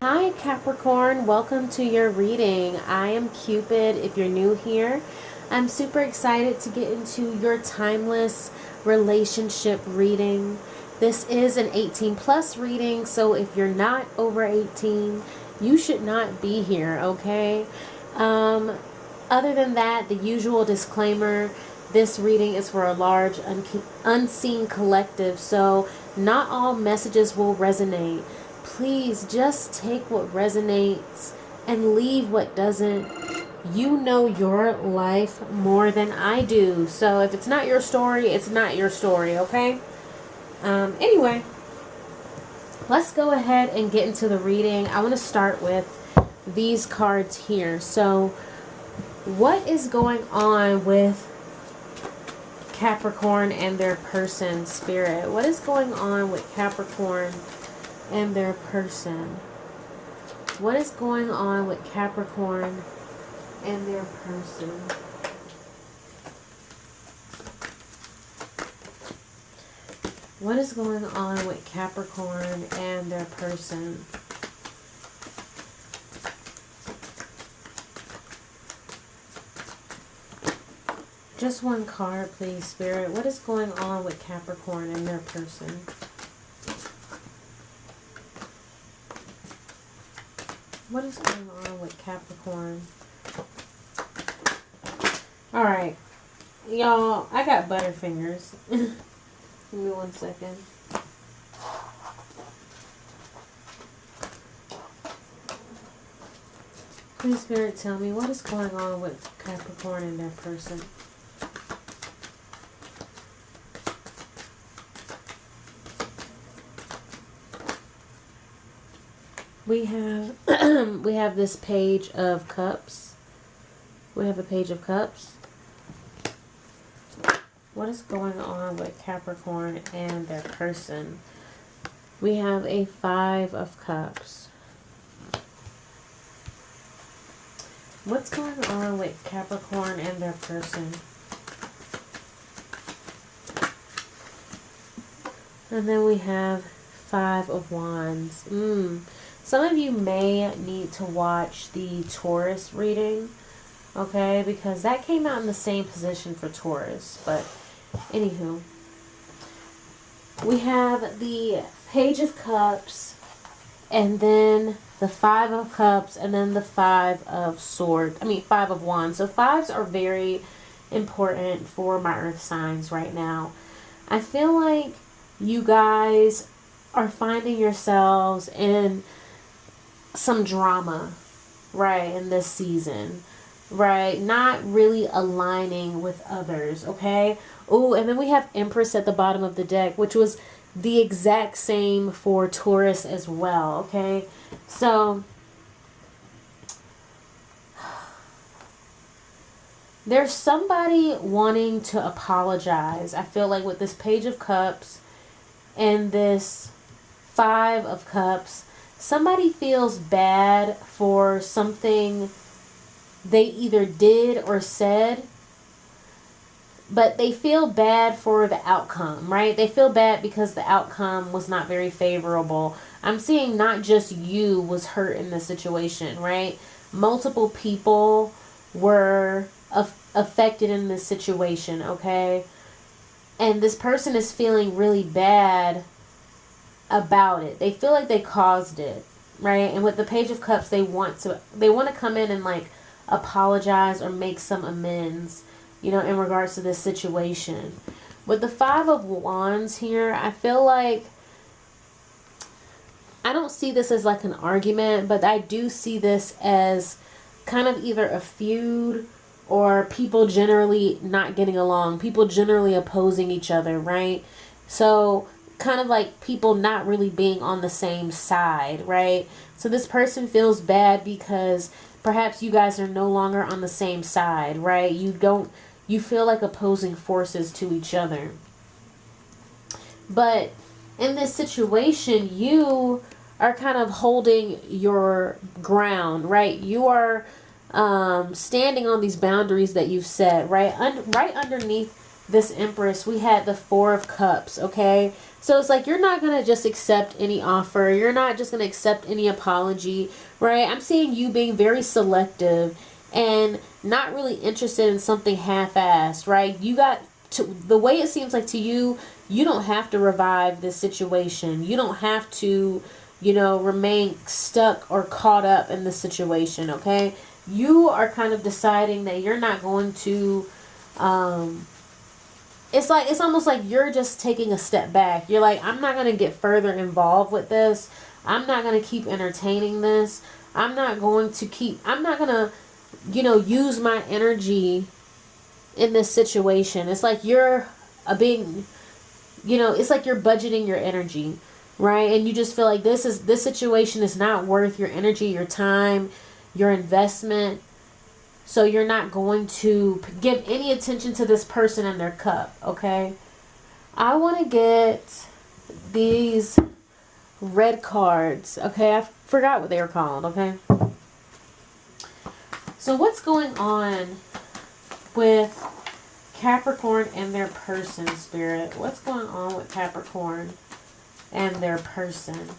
Hi Capricorn, welcome to your reading. I am Cupid. If you're new here, I'm super excited to get into your timeless relationship reading. This is an 18 plus reading, so if you're not over 18, you should not be here, okay? Other than that, the usual disclaimer, this reading is for a large unseen collective, so not all messages will resonate. Please just take what resonates and leave what doesn't. You know your life more than I do. So if it's not your story, it's not your story, okay? Anyway, let's go ahead and get into the reading. I want to start with these cards here. So, what is going on with Capricorn and their person, Spirit? What is going on with Capricorn and their person? What is going on with Capricorn and their person? What is going on with Capricorn and their person? Just one card, please, Spirit. What is going on with Capricorn and their person? What is going on with Capricorn? Alright. Y'all, I got butterfingers. Give me 1 second. Please, Spirit, tell me what is going on with Capricorn and their person. We have we have this page of cups. We have a page of cups. What is going on with Capricorn and their person? We have a 5 of cups. What's going on with Capricorn and their person? And then we have 5 of Wands. Some of you may need to watch the Taurus reading, okay? Because that came out in the same position for Taurus. But, anywho. We have the Page of Cups, and then the 5 of Cups, and then the 5 of Swords. 5 of Wands. So 5s are very important for my Earth signs right now. I feel like you guys are finding yourselves in some drama, right, in this season, right? Not really aligning with others, okay? Oh, and then we have Empress at the bottom of the deck, which was the exact same for Taurus as well, okay? So, there's somebody wanting to apologize. I feel like with this Page of Cups and this 5 of Cups, somebody feels bad for something they either did or said, but they feel bad for the outcome, right? They feel bad because the outcome was not very favorable. I'm seeing not just you was hurt in this situation, right? Multiple people were affected in this situation, okay? And this person is feeling really bad about it. They feel like they caused it, right? And with the Page of Cups, they want to come in and like apologize or make some amends, in regards to this situation. With the 5 of Wands here, I feel like I don't see this as like an argument, but I do see this as kind of either a feud or people generally not getting along, people generally opposing each other, right? So kind of like people not really being on the same side, right? So this person feels bad because perhaps you guys are no longer on the same side, right? You feel like opposing forces to each other. But in this situation, you are kind of holding your ground, right? You are standing on these boundaries that you've set, right? Right underneath this Empress, we had the Four of Cups, okay? So it's like you're not going to just accept any offer. You're not just going to accept any apology, right? I'm seeing you being very selective and not really interested in something half-assed, right? You got to, the way it seems like to you, you don't have to revive this situation. You don't have to, you know, remain stuck or caught up in the situation, okay? You are kind of deciding that you're not going to, it's almost like you're just taking a step back. You're like, I'm not going to get further involved with this. I'm not going to keep entertaining this. I'm not going to, you know, use my energy in this situation. It's like you're it's like you're budgeting your energy, right? And you just feel like this situation is not worth your energy, your time, your investment. So you're not going to give any attention to this person and their cup, okay? I want to get these red cards, okay? I forgot what they were called, okay? So what's going on with Capricorn and their person, Spirit? What's going on with Capricorn and their person?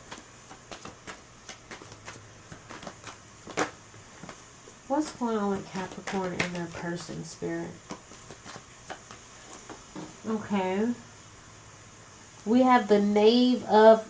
What's going on with Capricorn and their person, Spirit? Okay. We have the Knave of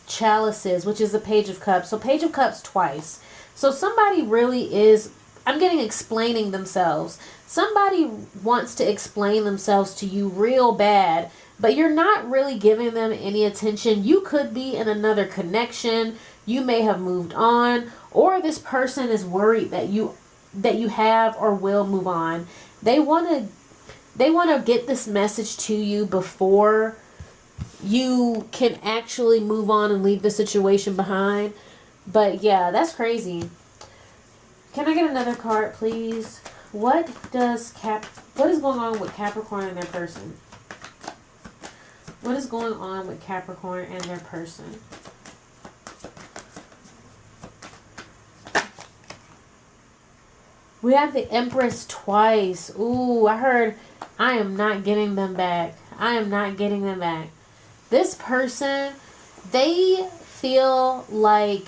Chalices, which is the Page of Cups. So Page of Cups twice. So somebody really is, I'm getting explaining themselves. Somebody wants to explain themselves to you real bad, but you're not really giving them any attention. You could be in another connection. You may have moved on, or this person is worried that you have or will move on. They want to get this message to you before you can actually move on and leave the situation behind. But yeah, that's crazy. Can I get another card, please? What is going on with Capricorn and their person? What is going on with Capricorn and their person? We have the Empress twice. Ooh, I heard I am not getting them back. I am not getting them back. This person, they feel like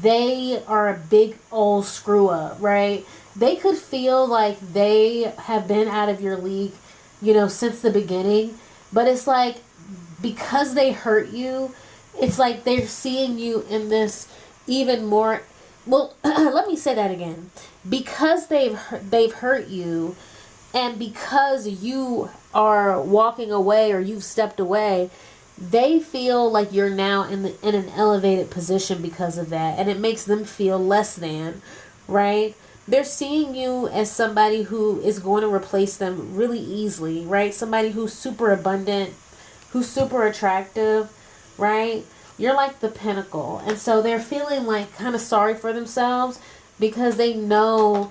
they are a big old screw up, right? They could feel like they have been out of your league, you know, since the beginning. But it's like, because they hurt you, it's like they're seeing you in this even more. Well, let me say that again. Because they've hurt you, and because you are walking away or you've stepped away, they feel like you're now in an elevated position because of that, and it makes them feel less than, right? They're seeing you as somebody who is going to replace them really easily, right? Somebody who's super abundant, who's super attractive, right? You're like the pinnacle. And so they're feeling like kind of sorry for themselves because they know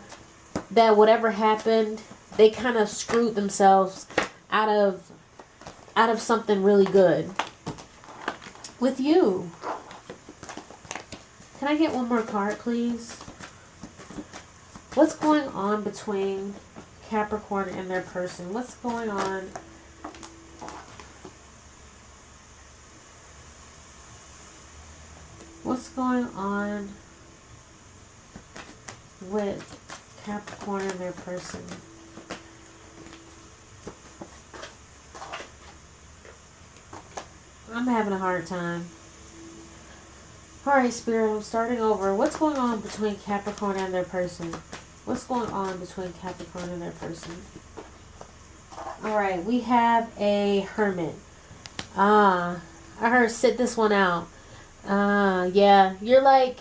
that whatever happened, they kind of screwed themselves out of something really good with you. Can I get one more card, please? What's going on between Capricorn and their person? What's going on? What's going on with Capricorn and their person? I'm having a hard time. Alright, Spirit, I'm starting over. What's going on between Capricorn and their person? What's going on between Capricorn and their person? Alright, we have a Hermit. I heard sit this one out. Yeah, you're like,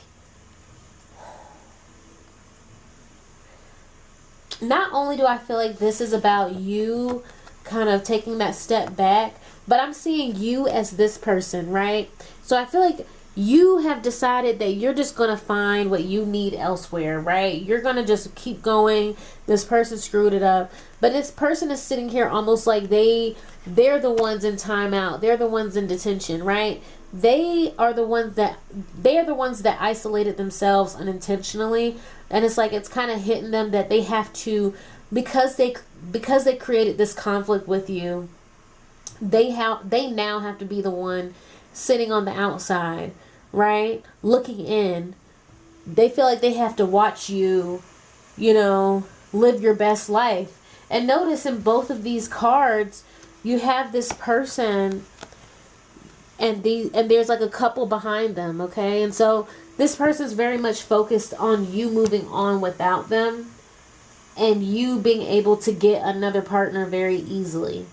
not only do I feel like this is about you kind of taking that step back, but I'm seeing you as this person, right? So I feel like you have decided that you're just going to find what you need elsewhere, right? You're going to just keep going. This person screwed it up. But this person is sitting here almost like they're the ones in timeout. They're the ones in detention, right? They are the ones that isolated themselves unintentionally. And it's like it's kind of hitting them that they have to because they created this conflict with you, they now have to be the one sitting on the outside, right? Looking in. They feel like they have to watch you, live your best life. And notice in both of these cards, you have this person and there's like a couple behind them, okay? And so this person's very much focused on you moving on without them and you being able to get another partner very easily.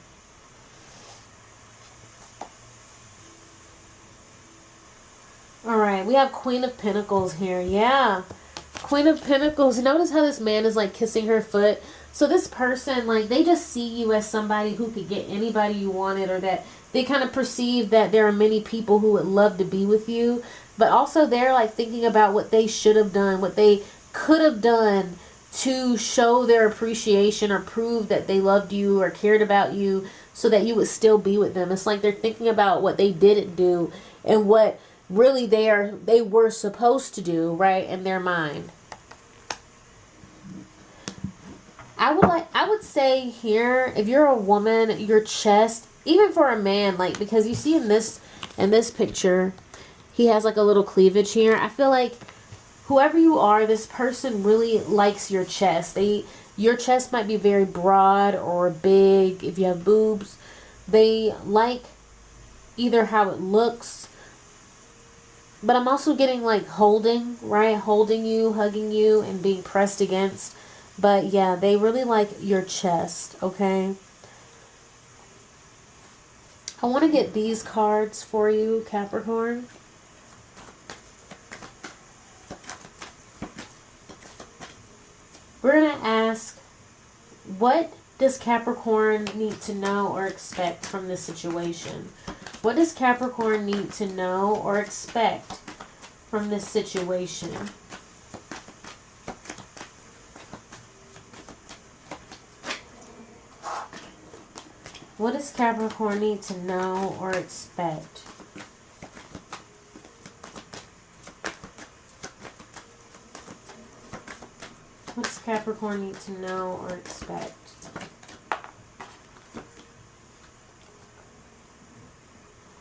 All right, we have Queen of Pentacles here. Yeah, Queen of Pentacles. Notice how this man is like kissing her foot. So this person, like, they just see you as somebody who could get anybody you wanted, or that they kind of perceive that there are many people who would love to be with you. But also they're like thinking about what they should have done, what they could have done to show their appreciation or prove that they loved you or cared about you so that you would still be with them. It's like they're thinking about what they didn't do and what really they were supposed to do, right, in their mind. I would say here, if you're a woman, your chest, even for a man, like, because you see in this picture, he has like a little cleavage here. I feel like whoever you are, this person really likes your chest. Your chest might be very broad or big if you have boobs. They like either how it looks, but I'm also getting like holding, right? Holding you, hugging you, and being pressed against. But yeah, they really like your chest, okay? I want to get these cards for you, Capricorn. We're going to ask, what does Capricorn need to know or expect from this situation? What does Capricorn need to know or expect from this situation? What does Capricorn need to know or expect? What does Capricorn need to know or expect?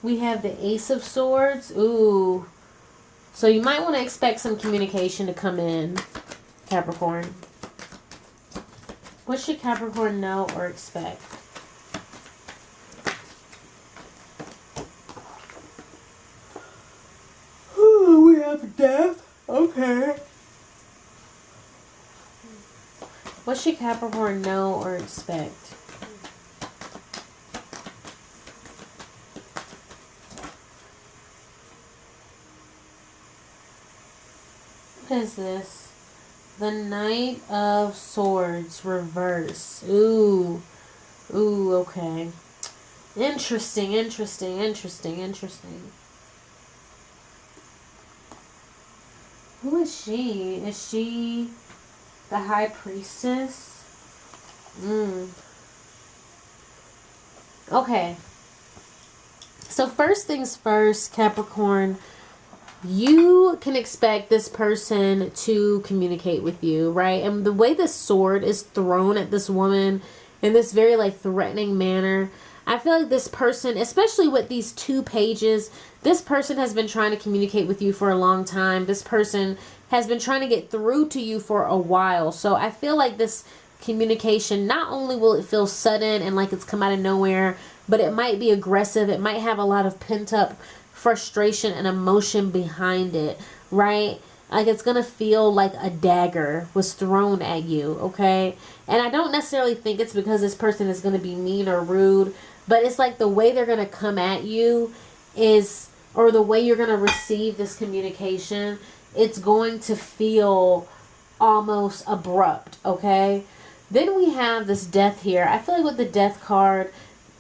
We have the Ace of Swords. Ooh. So you might want to expect some communication to come in, Capricorn. What should Capricorn know or expect? We have death. Okay. What should Capricorn know or expect? What is this? The Knight of Swords reverse. Ooh. Ooh, okay. Interesting, interesting, interesting, interesting. Who is she? Is she the High Priestess? Okay. So first things first, Capricorn, you can expect this person to communicate with you, right? And the way this sword is thrown at this woman in this very like threatening manner, I feel like this person, especially with these 2 pages, this person has been trying to communicate with you for a long time. This person has been trying to get through to you for a while. So I feel like this communication, not only will it feel sudden and like it's come out of nowhere, but it might be aggressive. It might have a lot of pent up frustration and emotion behind it, right? Like it's going to feel like a dagger was thrown at you, okay? And I don't necessarily think it's because this person is going to be mean or rude, but it's like the way they're going to come at you is, or the way you're going to receive this communication, it's going to feel almost abrupt, okay? Then we have this Death here. I feel like with the Death card,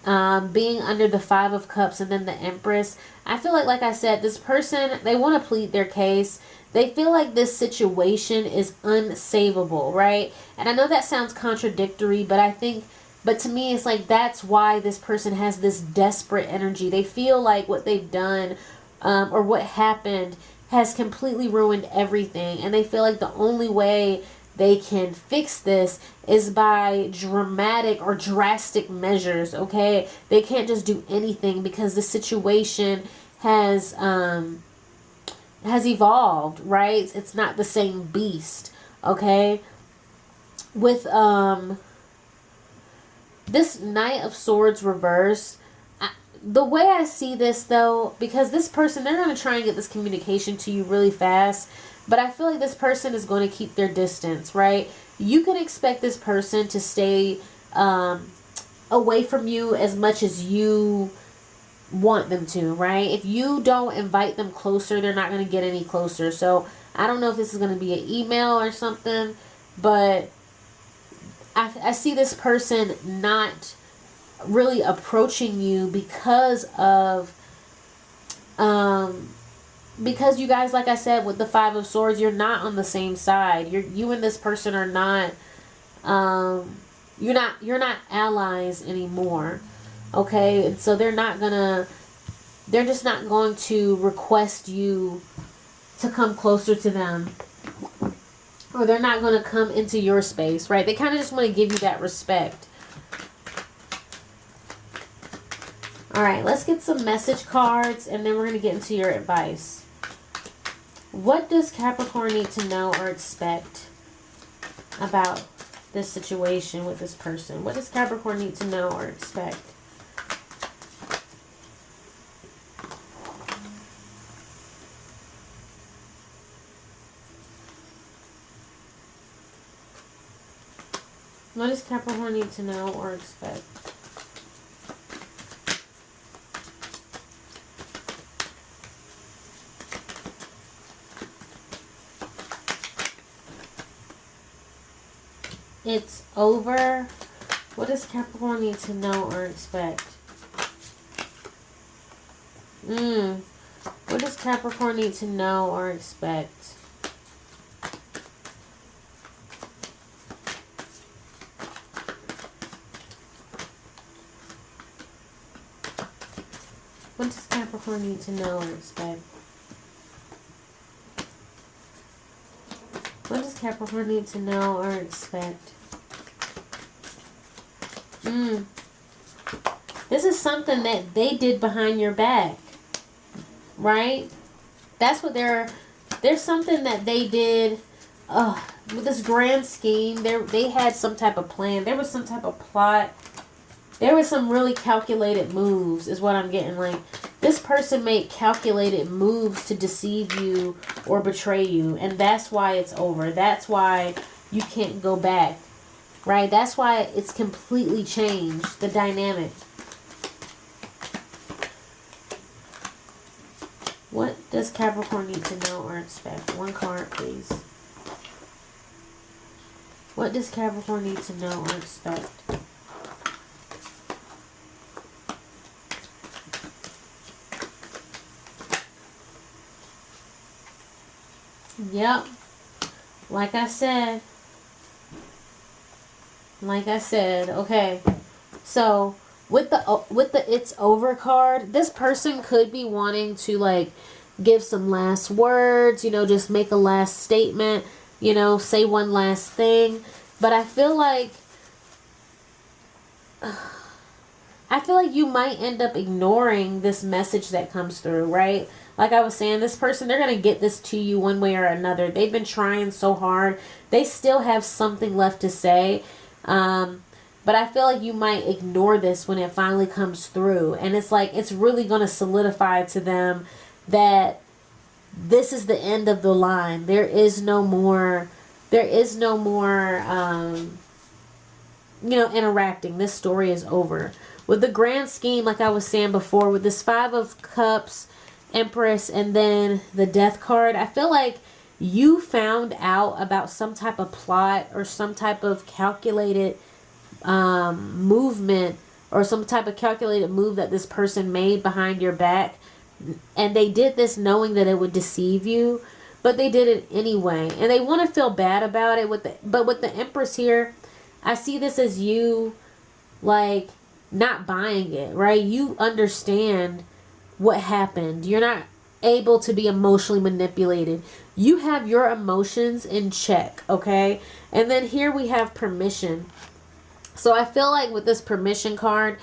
being under the 5 of Cups and then the Empress, I feel like I said, this person, they want to plead their case. They feel like this situation is unsavable, right? And I know that sounds contradictory, but to me, it's like that's why this person has this desperate energy. They feel like what they've done or what happened has completely ruined everything. And they feel like the only way they can fix this is by dramatic or drastic measures, okay? They can't just do anything because the situation has evolved, right? It's not the same beast, okay? With this Knight of Swords reverse, the way I see this though, because this person, they're going to try and get this communication to you really fast, but I feel like this person is going to keep their distance, right? You can expect this person to stay away from you as much as you want them to, right? If you don't invite them closer, they're not going to get any closer. So I don't know if this is going to be an email or something, but I see this person not really approaching you because of because you guys, like I said, with the Five of Swords, you're not on the same side. You and this person are not you're not allies anymore. Okay? And so they're just not going to request you to come closer to them. Or they're not going to come into your space, right? They kind of just want to give you that respect. All right, let's get some message cards, and then we're going to get into your advice. What does Capricorn need to know or expect about this situation with this person? What does Capricorn need to know or expect? What does Capricorn need to know or expect? It's over. What does Capricorn need to know or expect? What does Capricorn need to know or expect? What does Capricorn need to know or expect? What does Capricorn need to know or expect? This is something that they did behind your back, right? That's what there's something that they did with this grand scheme. They had some type of plan. There was some type of plot. There was some really calculated moves is what I'm getting. Like, this person made calculated moves to deceive you or betray you. And that's why it's over. That's why you can't go back. Right? That's why it's completely changed. The dynamic. What does Capricorn need to know or expect? One card, please. What does Capricorn need to know or expect? Yep. Like I said, okay. So, with the it's over card, this person could be wanting to like give some last words, just make a last statement, say one last thing, but I feel like you might end up ignoring this message that comes through, right? Like I was saying, this person, they're going to get this to you one way or another. They've been trying so hard. They still have something left to say. But I feel like you might ignore this when it finally comes through. And it's like, it's really going to solidify to them that this is the end of the line. There is no more, interacting. This story is over. With the grand scheme, like I was saying before, with this Five of Cups, Empress, and then the Death card, I feel like you found out about some type of plot or some type of calculated movement or some type of calculated move that this person made behind your back, and they did this knowing that it would deceive you, but they did it anyway, and they want to feel bad about it. But with the Empress here, I see this as you like not buying it, right? You understand what happened. You're not able to be emotionally manipulated. You have your emotions in check, okay? And then here we have permission. So I feel like with this permission card,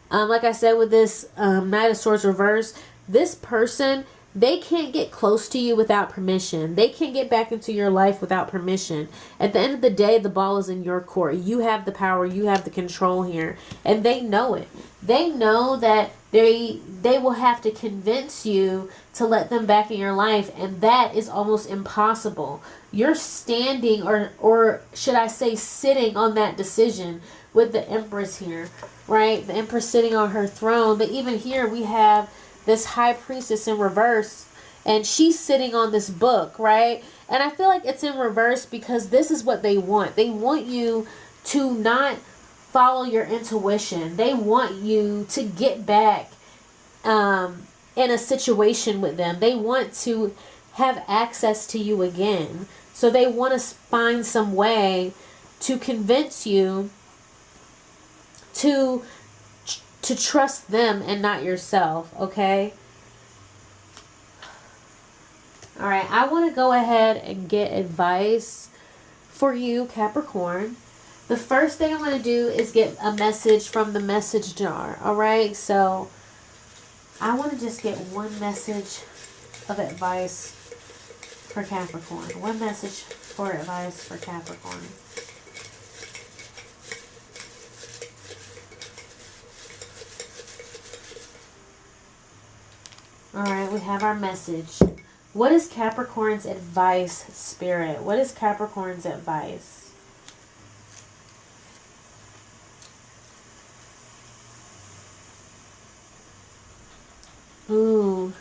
like I said, with this Knight of Swords reverse, this person, they can't get close to you without permission. They can't get back into your life without permission. At the end of the day, the ball is in your court. You have the power. You have the control here. And they know it. They know that they will have to convince you to let them back in your life. And that is almost impossible. You're standing, or should I say sitting on that decision with the Empress here, right? The Empress sitting on her throne. But even here we have this High Priestess in reverse, and she's sitting on this book, right? And I feel like it's in reverse because this is what they want. They want you to not follow your intuition. They want you to get back in a situation with them. They want to have access to you again. So they want to find some way to convince you to trust them and not yourself, okay? All right, I want to go ahead and get advice for you, Capricorn. The first thing I'm going to do is get a message from the message jar, all right? So I want to just get one message of advice for Capricorn. One message for advice for Capricorn. Alright, we have our message. What is Capricorn's advice, Spirit? What is Capricorn's advice? Ooh.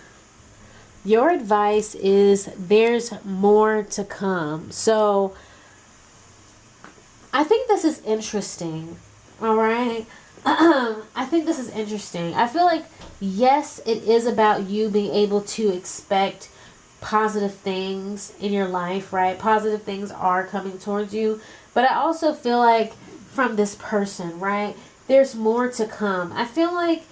Your advice is there's more to come. So, I think this is interesting. Alright? I think this is interesting. I feel like, yes, it is about you being able to expect positive things in your life, right? Positive things are coming towards you. But I also feel like from this person, right, there's more to come. I feel like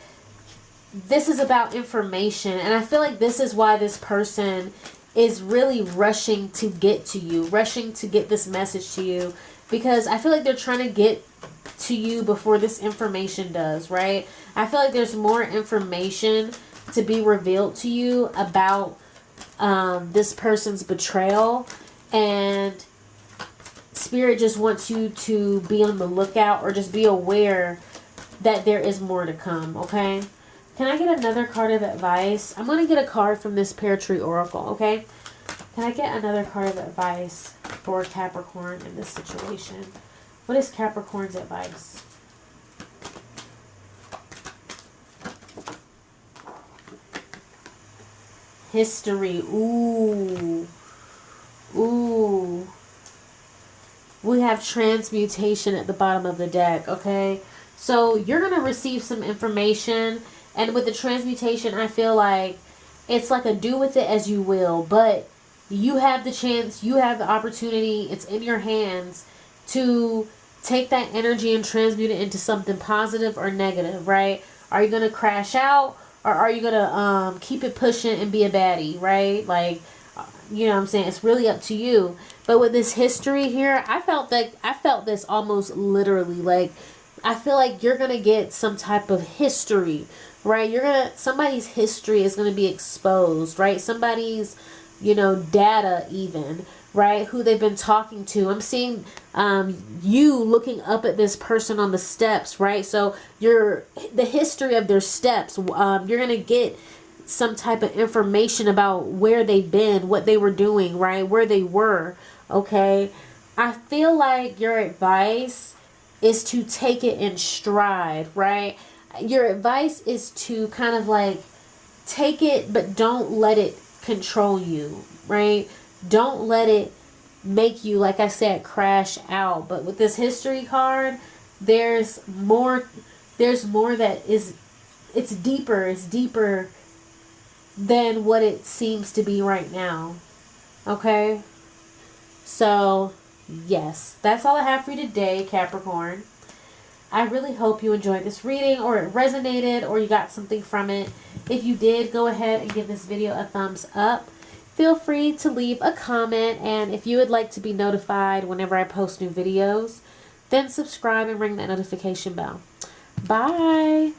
this is about information. And I feel like this is why this person is really rushing to get to you. Rushing to get this message to you. Because I feel like they're trying to get to you before this information does, right? I feel like there's more information to be revealed to you about this person's betrayal, and Spirit just wants you to be on the lookout, or just be aware that there is more to come, okay? Can I get another card of advice? I'm going to get a card from this Pear Tree Oracle, okay? Can I get another card of advice for Capricorn in this situation? What is Capricorn's advice? History. Ooh. Ooh. We have transmutation at the bottom of the deck, okay? So you're going to receive some information. And with the transmutation, I feel like it's like a do with it as you will. But you have the chance, you have the opportunity, it's in your hands to take that energy and transmute it into something positive or negative, right? Are you going to crash out, or are you going to keep it pushing and be a baddie, right? Like, you know what I'm saying? It's really up to you. But with this history here, I felt this almost literally. Like, I feel like you're going to get some type of history, right? Somebody's history is going to be exposed, right? Somebody's, data even, right? Who they've been talking to. I'm seeing you looking up at this person on the steps, right? So the history of their steps. You're going to get some type of information about where they've been, what they were doing, right? Where they were, okay? I feel like your advice is to take it in stride, right? Your advice is to kind of like take it, but don't let it control you, right? Don't let it make you, like I said, crash out. But with this history card, there's more that is, it's deeper than what it seems to be right now. Okay? So, yes, that's all I have for you today, Capricorn. I really hope you enjoyed this reading, or it resonated, or you got something from it. If you did, go ahead and give this video a thumbs up. Feel free to leave a comment, and if you would like to be notified whenever I post new videos, then subscribe and ring that notification bell. Bye!